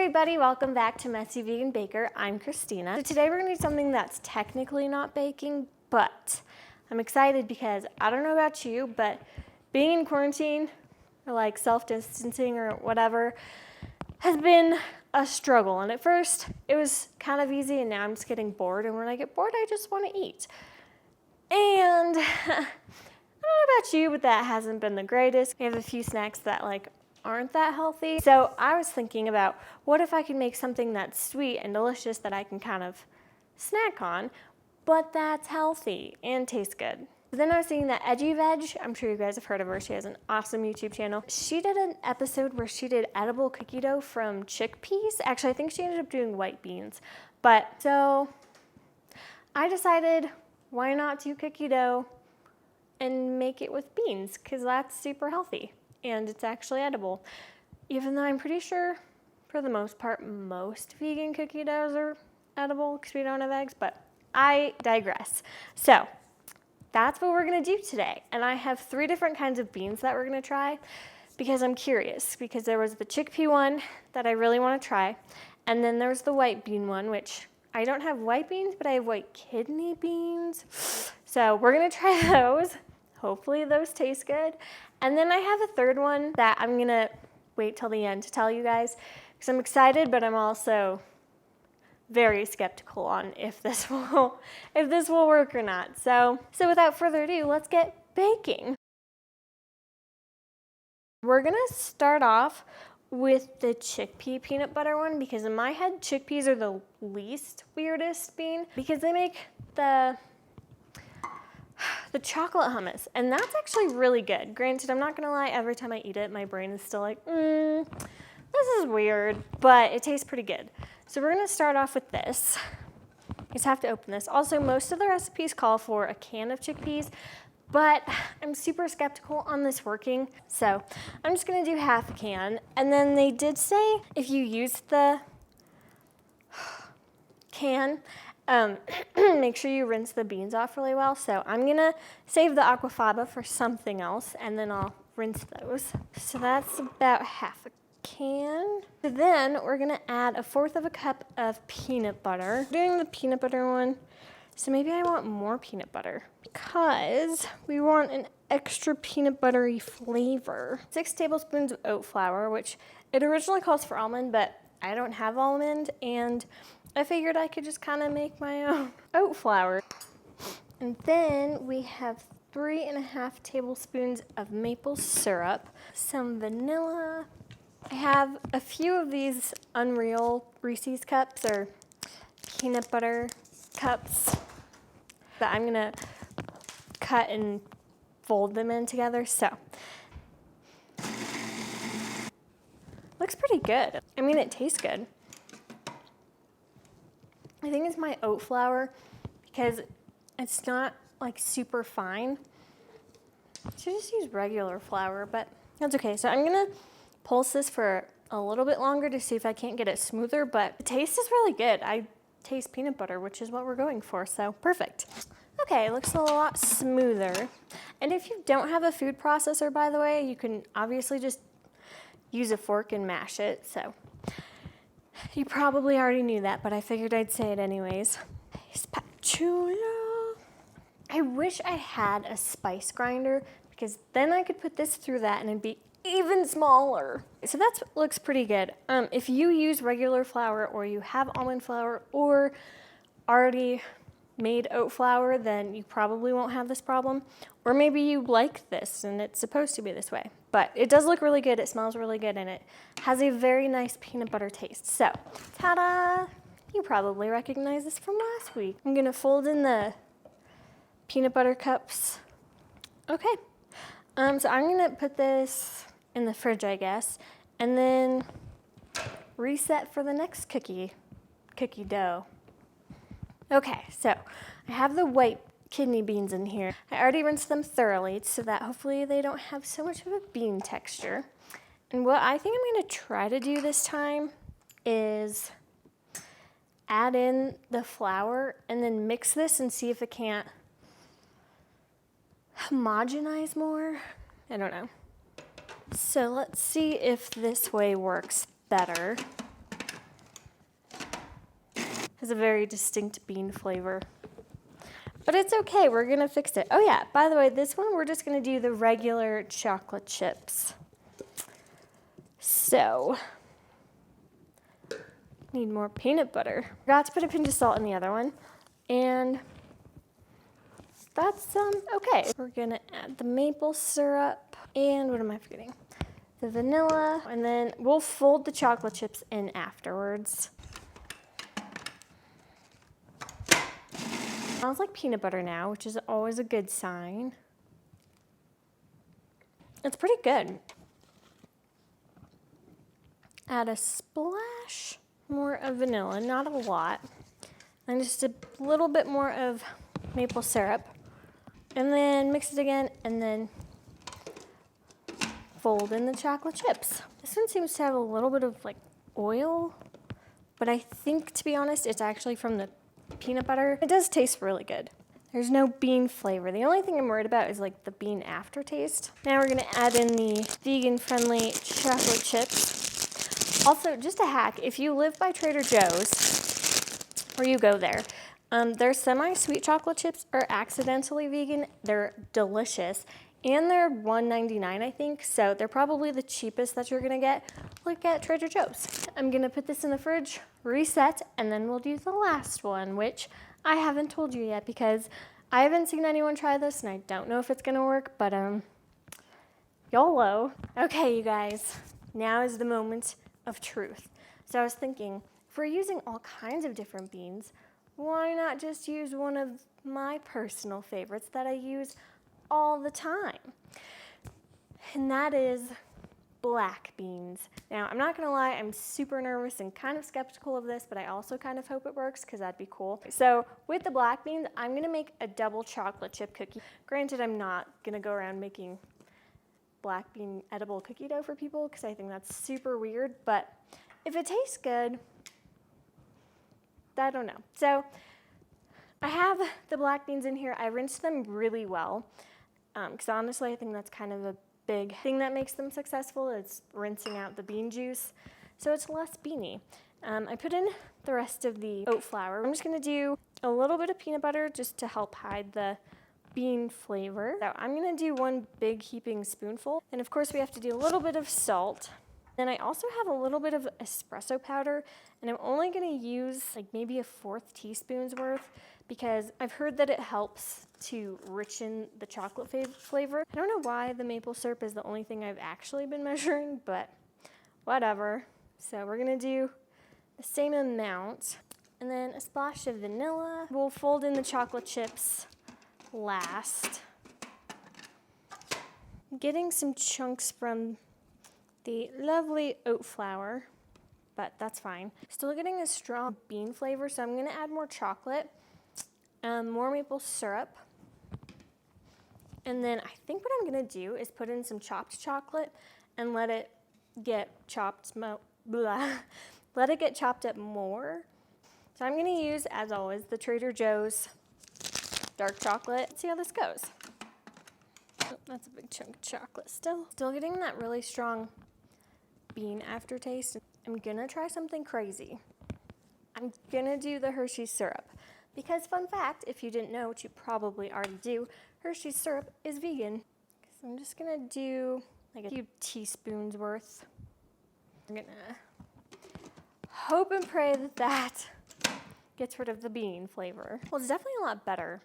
everybody, welcome back to Messy Vegan Baker. I'm Christina. So today we're gonna do something that's technically not baking, but I'm excited because I don't know about you, but being in quarantine or like self-distancing or whatever has been a struggle. And at first it was kind of easy, and now I'm just getting bored, and when I get bored I just want to eat. And I don't know about you, but that hasn't been the greatest. We have a few snacks that aren't that healthy. So I was thinking about what if I could make something that's sweet and delicious that I can kind of snack on, but that's healthy and tastes good. Then I was thinking that Edgy Veg, I'm sure you guys have heard of her. She has an awesome YouTube channel. She did an episode where she did edible cookie dough from chickpeas. Actually, I think she ended up doing white beans. But so I decided, why not do cookie dough and make it with beans? Because that's super healthy and it's actually edible. Even though I'm pretty sure, for the most part, most vegan cookie doughs are edible because we don't have eggs, but I digress. So that's what we're gonna do today. And I have 3 different kinds of beans that we're gonna try because I'm curious, because there was the chickpea one that I really wanna try, and then there's the white bean one, which I don't have white beans, but I have white kidney beans. So we're gonna try those. Hopefully those taste good. And then I have a 3rd one that I'm gonna wait till the end to tell you guys, because I'm excited, but I'm also very skeptical on if this will work or not. So without further ado, let's get baking. We're gonna start off with the chickpea peanut butter one, because in my head, chickpeas are the least weirdest bean, because they make the chocolate hummus, and that's actually really good. Granted, I'm not gonna lie, every time I eat it, my brain is still like, this is weird, but it tastes pretty good. So we're gonna start off with this. You just have to open this. Also, most of the recipes call for a can of chickpeas, but I'm super skeptical on this working, so I'm just gonna do half a can. And then they did say if you use the can, make sure you rinse the beans off really well. So I'm gonna save the aquafaba for something else, and then I'll rinse those. So that's about half a can. So then we're gonna add 1/4 of a cup of peanut butter. I'm doing the peanut butter one, so maybe I want more peanut butter because we want an extra peanut buttery flavor. 6 tablespoons of oat flour, which it originally calls for almond, but I don't have almond, and I figured I could just kind of make my own oat flour. And then we have 3.5 tablespoons of maple syrup, some vanilla. I have a few of these Unreal Reese's cups or peanut butter cups that I'm gonna cut and fold them in together. So looks pretty good. I mean, it tastes good. I think it's my oat flour because it's not like super fine. I should just use regular flour, but that's okay. So I'm gonna pulse this for a little bit longer to see if I can't get it smoother, but the taste is really good. I taste peanut butter, which is what we're going for, so perfect. Okay, it looks a lot smoother. And if you don't have a food processor, by the way, you can obviously just use a fork and mash it. So you probably already knew that, but I figured I'd say it anyways. Spatula. I wish I had a spice grinder, because then I could put this through that and it'd be even smaller. So that looks pretty good. If you use regular flour, or you have almond flour, or already made oat flour, then you probably won't have this problem. Or maybe you like this and it's supposed to be this way. But it does look really good, it smells really good, and it has a very nice peanut butter taste. So, ta-da! You probably recognize this from last week. I'm gonna fold in the peanut butter cups. Okay, so I'm gonna put this in the fridge, I guess, and then reset for the next cookie dough. Okay, so I have the white kidney beans in here. I already rinsed them thoroughly so that hopefully they don't have so much of a bean texture. And what I think I'm gonna try to do this time is add in the flour and then mix this and see if it can't homogenize more. I don't know. So let's see if this way works better. has a very distinct bean flavor. But it's okay, we're gonna fix it. Oh yeah, by the way, this one we're just gonna do the regular chocolate chips. So, need more peanut butter. Forgot to put a pinch of salt in the other one. And that's okay. We're gonna add the maple syrup and what am I forgetting? The vanilla, and then we'll fold the chocolate chips in afterwards. Smells like peanut butter now, which is always a good sign. It's pretty good. Add a splash more of vanilla, not a lot, and just a little bit more of maple syrup, and then mix it again, and then fold in the chocolate chips. This one seems to have a little bit of like oil, but I think, to be honest, it's actually from the peanut butter. It does taste really good. There's no bean flavor. The only thing I'm worried about is like the bean aftertaste. Now we're gonna add in the vegan-friendly chocolate chips. Also, just a hack, if you live by Trader Joe's, or you go there, their semi-sweet chocolate chips are accidentally vegan. They're delicious, and they're $1.99, I think, so they're probably the cheapest that you're gonna get, like at Trader Joe's. I'm gonna put this in the fridge, reset, and then we'll do the last one, which I haven't told you yet because I haven't seen anyone try this, and I don't know if it's gonna work, but YOLO. Okay, you guys, now is the moment of truth. So I was thinking, if we're using all kinds of different beans, why not just use one of my personal favorites that I use all the time? And that is black beans. Now, I'm not gonna lie, I'm super nervous and kind of skeptical of this, but I also kind of hope it works because that'd be cool. So with the black beans, I'm gonna make a double chocolate chip cookie. Granted, I'm not gonna go around making black bean edible cookie dough for people because I think that's super weird, but if it tastes good, I don't know. So I have the black beans in here. I rinsed them really well because honestly, I think that's kind of a big thing that makes them successful. It's rinsing out the bean juice, so it's less beany. I put in the rest of the oat flour. I'm just gonna do a little bit of peanut butter just to help hide the bean flavor. So I'm gonna do one big heaping spoonful. And of course we have to do a little bit of salt. Then I also have a little bit of espresso powder, and I'm only gonna use like maybe a 1/4 teaspoon's worth because I've heard that it helps to richen the chocolate flavor. I don't know why the maple syrup is the only thing I've actually been measuring, but whatever. So we're gonna do the same amount, and then a splash of vanilla. We'll fold in the chocolate chips last. I'm getting some chunks from the lovely oat flour, but that's fine. Still getting a strong bean flavor, so I'm gonna add more chocolate, more maple syrup, and then I think what I'm gonna do is put in some chopped chocolate and let it get chopped, let it get chopped up more. So I'm gonna use, as always, the Trader Joe's dark chocolate. Let's see how this goes. Oh, that's a big chunk of chocolate still. Still getting that really strong bean aftertaste. I'm gonna try something crazy. I'm gonna do the Hershey's syrup because, fun fact, if you didn't know, which you probably already do, Hershey's syrup is vegan. So I'm just gonna do like a few teaspoons worth. I'm gonna hope and pray that that gets rid of the bean flavor. Well, it's definitely a lot better.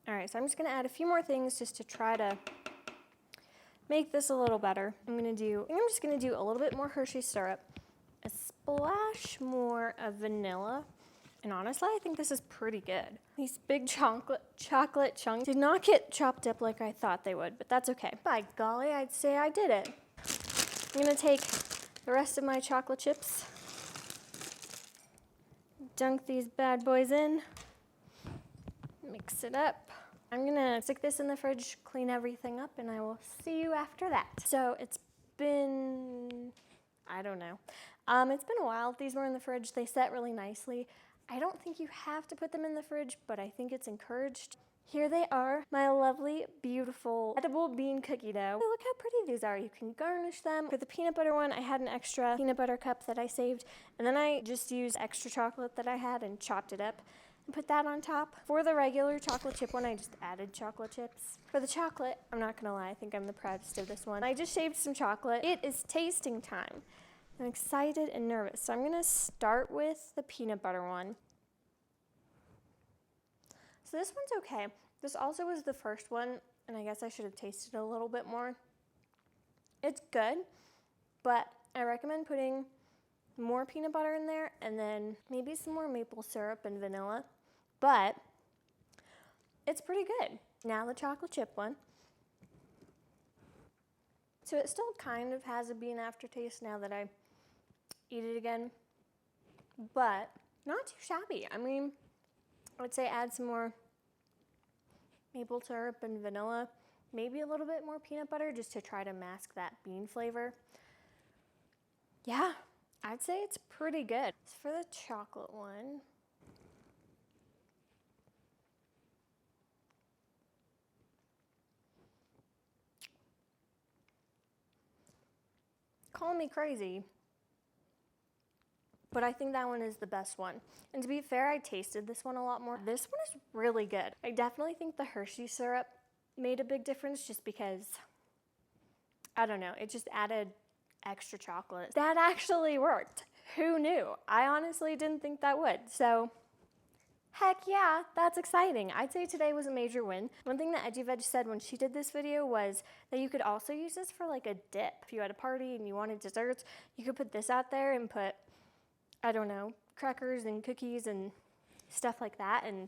All right, so I'm just gonna add a few more things just to try to make this a little better. I'm just gonna do a little bit more Hershey's syrup, a splash more of vanilla, and honestly, I think this is pretty good. These big chocolate chunks did not get chopped up like I thought they would, but that's okay. By golly, I'd say I did it. I'm gonna take the rest of my chocolate chips, dunk these bad boys in, mix it up. I'm gonna stick this in the fridge, clean everything up, and I will see you after that. So it's been, I don't know. It's been a while. These were in the fridge. They set really nicely. I don't think you have to put them in the fridge, but I think it's encouraged. Here they are, my lovely, beautiful, edible bean cookie dough. Look how pretty these are. You can garnish them. For the peanut butter one, I had an extra peanut butter cup that I saved, and then I just used extra chocolate that I had and chopped it up and put that on top. For the regular chocolate chip one, I just added chocolate chips. For the chocolate, I'm not gonna lie, I think I'm the proudest of this one. I just shaved some chocolate. It is tasting time. I'm excited and nervous, so I'm gonna start with the peanut butter one. So this one's okay. This also was the first one, and I guess I should have tasted a little bit more. It's good, but I recommend putting more peanut butter in there and then maybe some more maple syrup and vanilla, but it's pretty good. Now the chocolate chip one. So it still kind of has a bean aftertaste now that I eat it again, but not too shabby. I mean, I would say add some more maple syrup and vanilla, maybe a little bit more peanut butter just to try to mask that bean flavor. Yeah, I'd say it's pretty good. As for the chocolate one, call me crazy, but I think that one is the best one. And to be fair, I tasted this one a lot more. This one is really good. I definitely think the Hershey syrup made a big difference just because, I don't know, it just added extra chocolate. That actually worked. Who knew? I honestly didn't think that would. So, heck yeah, that's exciting. I'd say today was a major win. One thing that Edgy Veg said when she did this video was that you could also use this for like a dip. If you had a party and you wanted desserts, you could put this out there and put, I don't know, crackers and cookies and stuff like that, and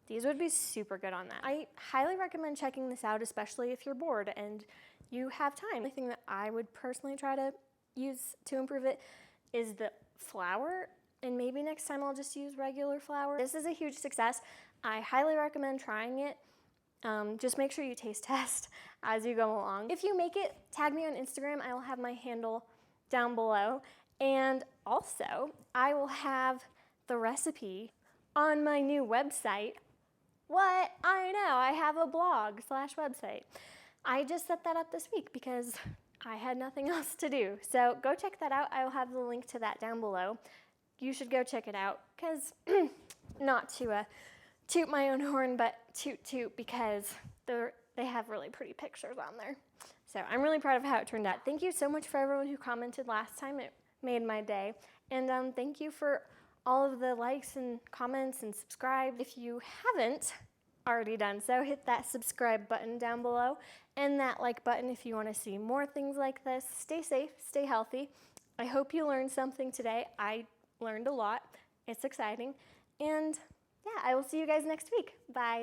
these would be super good on that. I highly recommend checking this out, especially if you're bored and you have time. The only thing that I would personally try to use to improve it is the flour, and maybe next time I'll just use regular flour. This is a huge success. I highly recommend trying it. Just make sure you taste test as you go along. If you make it, tag me on Instagram. I will have my handle down below. And also, I will have the recipe on my new website. What? I know, I have a blog/website. I just set that up this week because I had nothing else to do. So go check that out. I will have the link to that down below. You should go check it out because, not to toot my own horn, but toot because they have really pretty pictures on there. So I'm really proud of how it turned out. Thank you so much for everyone who commented last time. It made my day. And thank you for all of the likes and comments and subscribe. If you haven't already done so, hit that subscribe button down below and that like button if you want to see more things like this. Stay safe, stay healthy. I hope you learned something today. I learned a lot. It's exciting. And yeah, I will see you guys next week. Bye.